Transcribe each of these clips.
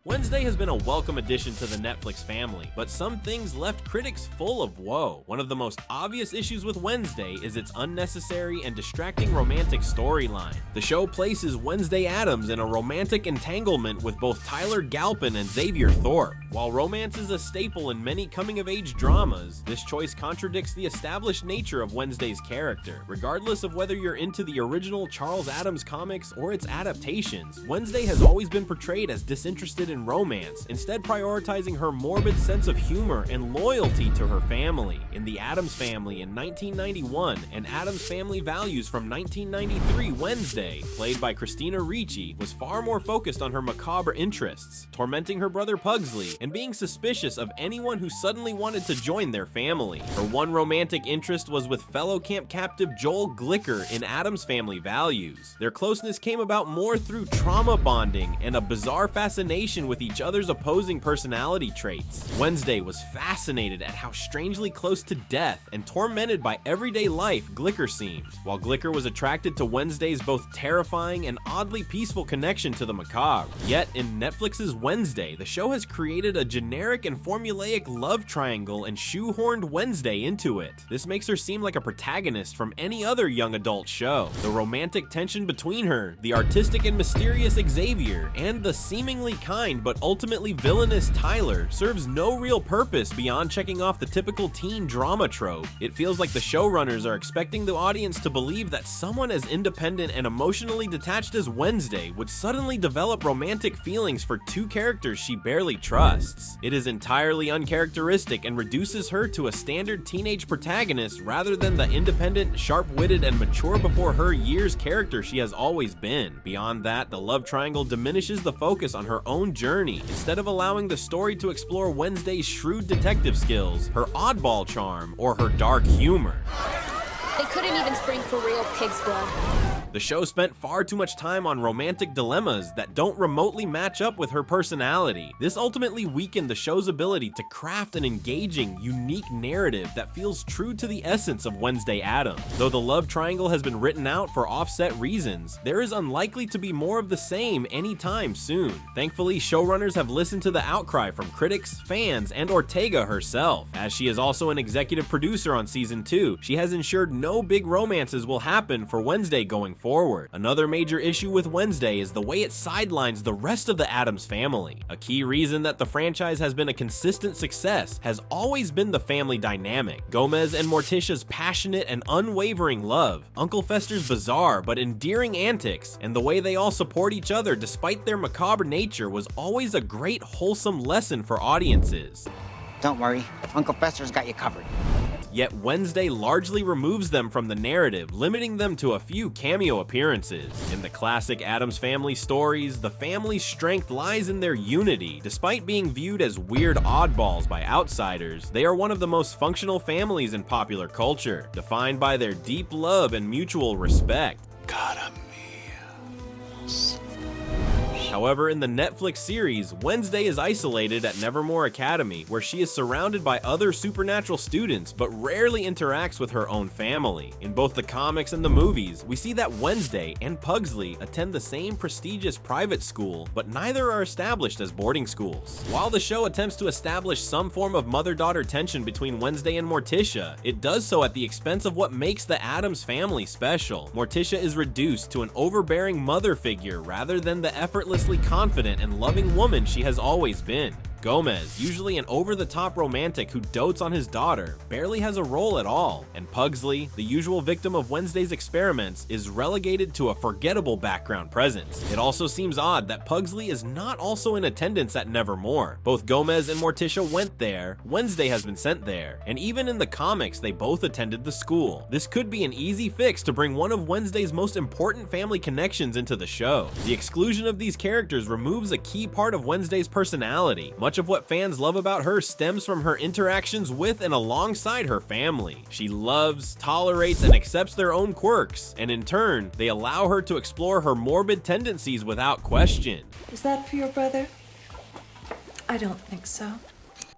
Wednesday has been a welcome addition to the Netflix family, but some things left critics full of woe. One of the most obvious issues with Wednesday is its unnecessary and distracting romantic storyline. The show places Wednesday Addams in a romantic entanglement with both Tyler Galpin and Xavier Thorpe. While romance is a staple in many coming-of-age dramas, this choice contradicts the established nature of Wednesday's character. Regardless of whether you're into the original Charles Addams comics or its adaptations, Wednesday has always been portrayed as disinterested in romance, instead prioritizing her morbid sense of humor and loyalty to her family. In The Addams Family in 1991 and Addams Family Values from 1993, Wednesday, played by Christina Ricci, was far more focused on her macabre interests, tormenting her brother Pugsley and being suspicious of anyone who suddenly wanted to join their family. Her one romantic interest was with fellow camp captive Joel Glicker in Addams Family Values. Their closeness came about more through trauma bonding and a bizarre fascination with each other's opposing personality traits. Wednesday was fascinated at how strangely close to death and tormented by everyday life Glicker seemed, while Glicker was attracted to Wednesday's both terrifying and oddly peaceful connection to the macabre. Yet, in Netflix's Wednesday, the show has created a generic and formulaic love triangle and shoehorned Wednesday into it. This makes her seem like a protagonist from any other young adult show. The romantic tension between her, the artistic and mysterious Xavier, and the seemingly kind but ultimately villainous Tyler serves no real purpose beyond checking off the typical teen drama trope. It feels like the showrunners are expecting the audience to believe that someone as independent and emotionally detached as Wednesday would suddenly develop romantic feelings for two characters she barely trusts. It is entirely uncharacteristic and reduces her to a standard teenage protagonist rather than the independent, sharp-witted, and mature before her years character she has always been. Beyond that, the love triangle diminishes the focus on her own journey, instead of allowing the story to explore Wednesday's shrewd detective skills, her oddball charm, or her dark humor. They couldn't even spring for real pig's blood. The show spent far too much time on romantic dilemmas that don't remotely match up with her personality. This ultimately weakened the show's ability to craft an engaging, unique narrative that feels true to the essence of Wednesday Addams. Though the love triangle has been written out for offset reasons, there is unlikely to be more of the same anytime soon. Thankfully, showrunners have listened to the outcry from critics, fans, and Ortega herself. As she is also an executive producer on season 2, she has ensured no big romances will happen for Wednesday going forward. Another major issue with Wednesday is the way it sidelines the rest of the Addams family. A key reason that the franchise has been a consistent success has always been the family dynamic. Gomez and Morticia's passionate and unwavering love, Uncle Fester's bizarre but endearing antics, and the way they all support each other despite their macabre nature was always a great wholesome lesson for audiences. Don't worry, Uncle Fester's got you covered. Yet Wednesday largely removes them from the narrative, limiting them to a few cameo appearances. In the classic Addams Family stories, the family's strength lies in their unity. Despite being viewed as weird oddballs by outsiders, they are one of the most functional families in popular culture, defined by their deep love and mutual respect. However, in the Netflix series, Wednesday is isolated at Nevermore Academy, where she is surrounded by other supernatural students, but rarely interacts with her own family. In both the comics and the movies, we see that Wednesday and Pugsley attend the same prestigious private school, but neither are established as boarding schools. While the show attempts to establish some form of mother-daughter tension between Wednesday and Morticia, it does so at the expense of what makes the Addams family special. Morticia is reduced to an overbearing mother figure rather than the effortless, confident and loving woman she has always been. Gomez, usually an over-the-top romantic who dotes on his daughter, barely has a role at all, and Pugsley, the usual victim of Wednesday's experiments, is relegated to a forgettable background presence. It also seems odd that Pugsley is not also in attendance at Nevermore. Both Gomez and Morticia went there, Wednesday has been sent there, and even in the comics they both attended the school. This could be an easy fix to bring one of Wednesday's most important family connections into the show. The exclusion of these characters removes a key part of Wednesday's personality. Much of what fans love about her stems from her interactions with and alongside her family. She loves, tolerates, and accepts their own quirks, and in turn, they allow her to explore her morbid tendencies without question. Is that for your brother? I don't think so.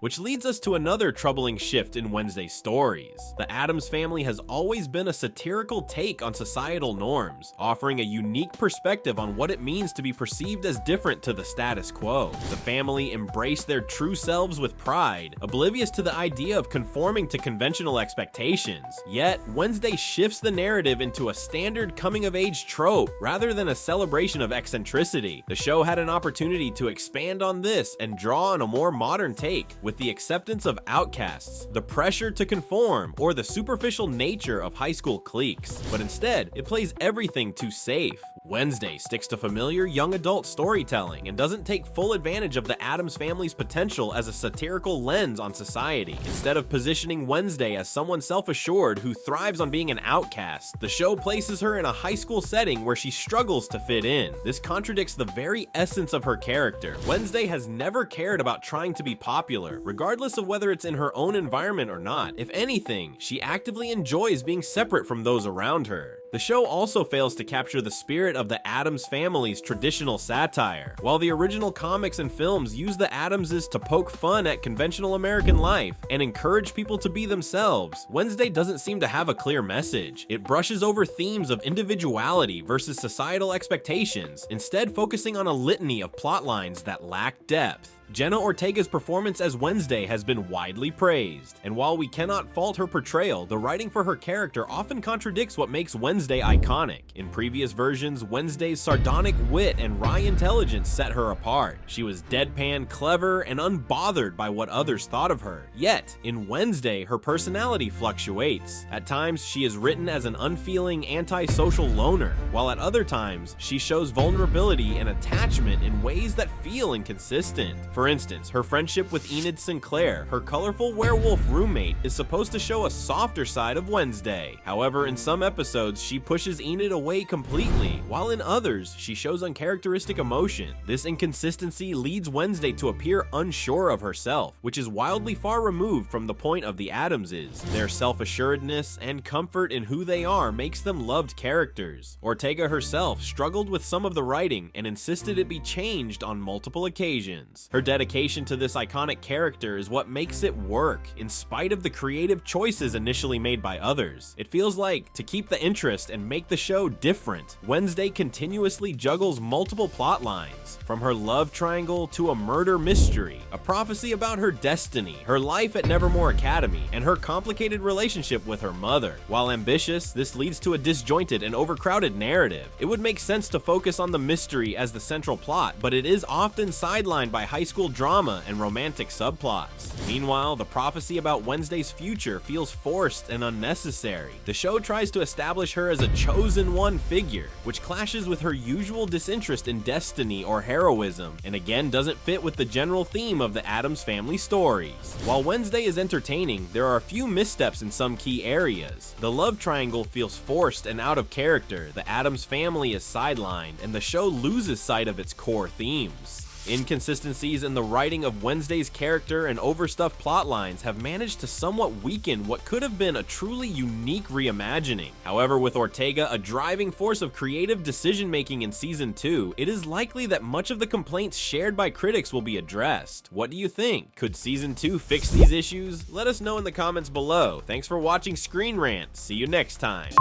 Which leads us to another troubling shift in Wednesday's stories. The Addams Family has always been a satirical take on societal norms, offering a unique perspective on what it means to be perceived as different to the status quo. The family embrace their true selves with pride, oblivious to the idea of conforming to conventional expectations. Yet, Wednesday shifts the narrative into a standard coming-of-age trope rather than a celebration of eccentricity. The show had an opportunity to expand on this and draw on a more modern take, with the acceptance of outcasts, the pressure to conform, or the superficial nature of high school cliques. But instead, it plays everything too safe. Wednesday sticks to familiar young adult storytelling and doesn't take full advantage of the Addams Family's potential as a satirical lens on society. Instead of positioning Wednesday as someone self-assured who thrives on being an outcast, the show places her in a high school setting where she struggles to fit in. This contradicts the very essence of her character. Wednesday has never cared about trying to be popular, regardless of whether it's in her own environment or not. If anything, she actively enjoys being separate from those around her. The show also fails to capture the spirit of the Addams Family's traditional satire. While the original comics and films use the Addamses to poke fun at conventional American life and encourage people to be themselves, Wednesday doesn't seem to have a clear message. It brushes over themes of individuality versus societal expectations, instead focusing on a litany of plot lines that lack depth. Jenna Ortega's performance as Wednesday has been widely praised, and while we cannot fault her portrayal, the writing for her character often contradicts what makes Wednesday iconic. In previous versions, Wednesday's sardonic wit and wry intelligence set her apart. She was deadpan, clever, and unbothered by what others thought of her. Yet, in Wednesday, her personality fluctuates. At times, she is written as an unfeeling, antisocial loner, while at other times, she shows vulnerability and attachment in ways that feel inconsistent. For instance, her friendship with Enid Sinclair, her colorful werewolf roommate, is supposed to show a softer side of Wednesday. However, in some episodes, she pushes Enid away completely, while in others, she shows uncharacteristic emotion. This inconsistency leads Wednesday to appear unsure of herself, which is wildly far removed from the point of the Addamses. Their self-assuredness and comfort in who they are makes them loved characters. Ortega herself struggled with some of the writing and insisted it be changed on multiple occasions. Her dedication to this iconic character is what makes it work, in spite of the creative choices initially made by others. It feels like, to keep the interest and make the show different, Wednesday continuously juggles multiple plot lines, from her love triangle to a murder mystery, a prophecy about her destiny, her life at Nevermore Academy, and her complicated relationship with her mother. While ambitious, this leads to a disjointed and overcrowded narrative. It would make sense to focus on the mystery as the central plot, but it is often sidelined by high school drama and romantic subplots. Meanwhile, the prophecy about Wednesday's future feels forced and unnecessary. The show tries to establish her as a chosen one figure, which clashes with her usual disinterest in destiny or heroism, and again doesn't fit with the general theme of the Addams Family stories. While Wednesday is entertaining, there are a few missteps in some key areas. The love triangle feels forced and out of character, the Addams Family is sidelined, and the show loses sight of its core themes. Inconsistencies in the writing of Wednesday's character and overstuffed plot lines have managed to somewhat weaken what could have been a truly unique reimagining. However, with Ortega a driving force of creative decision-making in Season 2, it is likely that much of the complaints shared by critics will be addressed. What do you think? Could Season 2 fix these issues? Let us know in the comments below. Thanks for watching Screen Rant. See you next time.